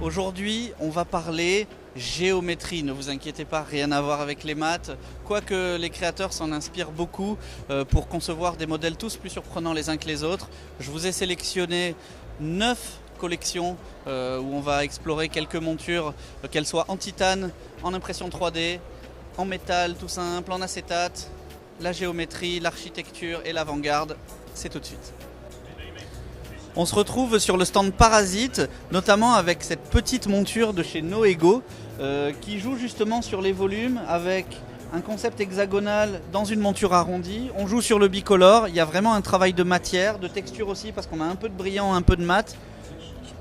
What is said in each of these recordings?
Aujourd'hui, on va parler géométrie, ne vous inquiétez pas, rien à voir avec les maths, quoique les créateurs s'en inspirent beaucoup pour concevoir des modèles tous plus surprenants les uns que les autres. Je vous ai sélectionné 9 collections où on va explorer quelques montures, qu'elles soient en titane, en impression 3D, en métal tout simple, en acétate, la géométrie, l'architecture et l'avant-garde. C'est tout de suite. On se retrouve sur le stand Parasite, notamment avec cette petite monture de chez Noego qui joue justement sur les volumes avec un concept hexagonal dans une monture arrondie. On joue sur le bicolore, il y a vraiment un travail de matière, de texture aussi parce qu'on a un peu de brillant, un peu de mat.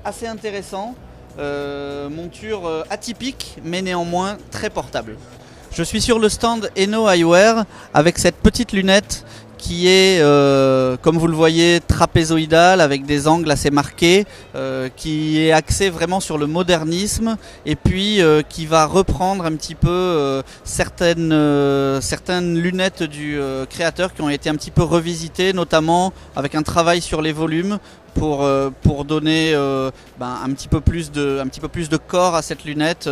Assez intéressant, monture atypique mais néanmoins très portable. Je suis sur le stand Eno Eyewear avec cette petite lunette qui est, comme vous le voyez, trapézoïdale avec des angles assez marqués, qui est axé vraiment sur le modernisme et puis qui va reprendre un petit peu certaines lunettes du créateur qui ont été un petit peu revisitées, notamment avec un travail sur les volumes pour donner un petit peu plus de corps à cette lunette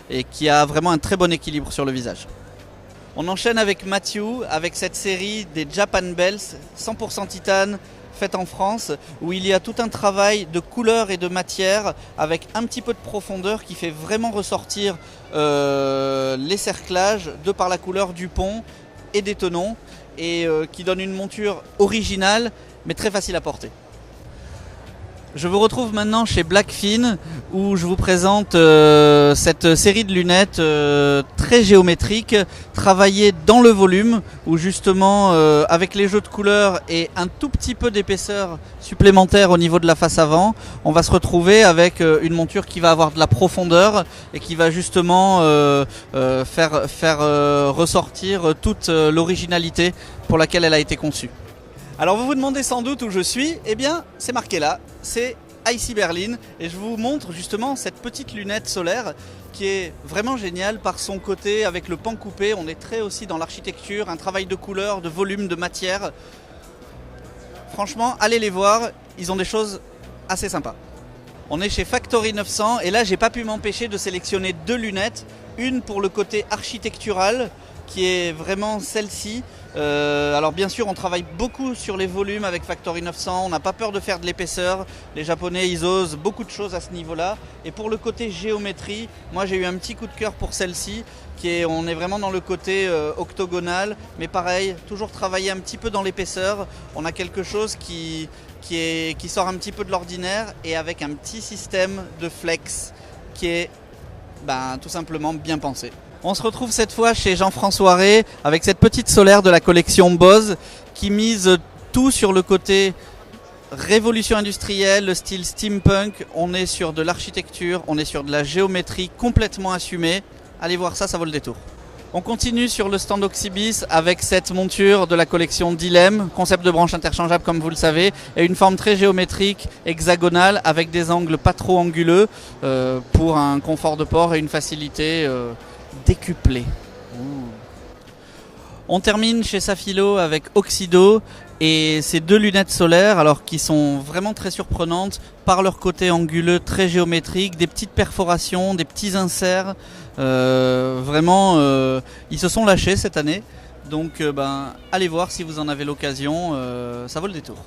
et qui a vraiment un très bon équilibre sur le visage. On enchaîne avec Matthew, avec cette série des Japan Bells 100% titane, faite en France, où il y a tout un travail de couleur et de matière, avec un petit peu de profondeur qui fait vraiment ressortir les cerclages de par la couleur du pont et des tenons, et qui donne une monture originale, mais très facile à porter. Je vous retrouve maintenant chez Blackfin où je vous présente cette série de lunettes très géométriques, travaillées dans le volume, où justement avec les jeux de couleurs et un tout petit peu d'épaisseur supplémentaire au niveau de la face avant, on va se retrouver avec une monture qui va avoir de la profondeur et qui va justement faire ressortir toute l'originalité pour laquelle elle a été conçue. Alors vous vous demandez sans doute où je suis, eh bien c'est marqué là, c'est IC Berlin et je vous montre justement cette petite lunette solaire qui est vraiment géniale par son côté avec le pan coupé. On est très aussi dans l'architecture, un travail de couleur, de volume, de matière. Franchement, allez les voir, ils ont des choses assez sympas. On est chez Factory 900 et là j'ai pas pu m'empêcher de sélectionner deux lunettes, une pour le côté architectural qui est vraiment celle-ci. Alors bien sûr on travaille beaucoup sur les volumes avec Factory 900, on n'a pas peur de faire de l'épaisseur, les japonais ils osent beaucoup de choses à ce niveau là. Et pour le côté géométrie, moi j'ai eu un petit coup de cœur pour celle-ci, on est vraiment dans le côté octogonal, mais pareil, toujours travailler un petit peu dans l'épaisseur, on a quelque chose qui sort un petit peu de l'ordinaire et avec un petit système de flex qui est tout simplement bien pensé. On se retrouve cette fois chez Jean-François Rey avec cette petite solaire de la collection Bose qui mise tout sur le côté révolution industrielle, le style steampunk. On est sur de l'architecture, on est sur de la géométrie complètement assumée. Allez voir ça, ça vaut le détour. On continue sur le stand Oxybis avec cette monture de la collection Dilemme, concept de branche interchangeable comme vous le savez, et une forme très géométrique, hexagonale, avec des angles pas trop anguleux pour un confort de port et une facilité décuplée. On termine chez Safilo avec Oxido et ces deux lunettes solaires alors qui sont vraiment très surprenantes par leur côté anguleux très géométrique, des petites perforations, des petits inserts. Vraiment ils se sont lâchés cette année donc allez voir si vous en avez l'occasion, ça vaut le détour.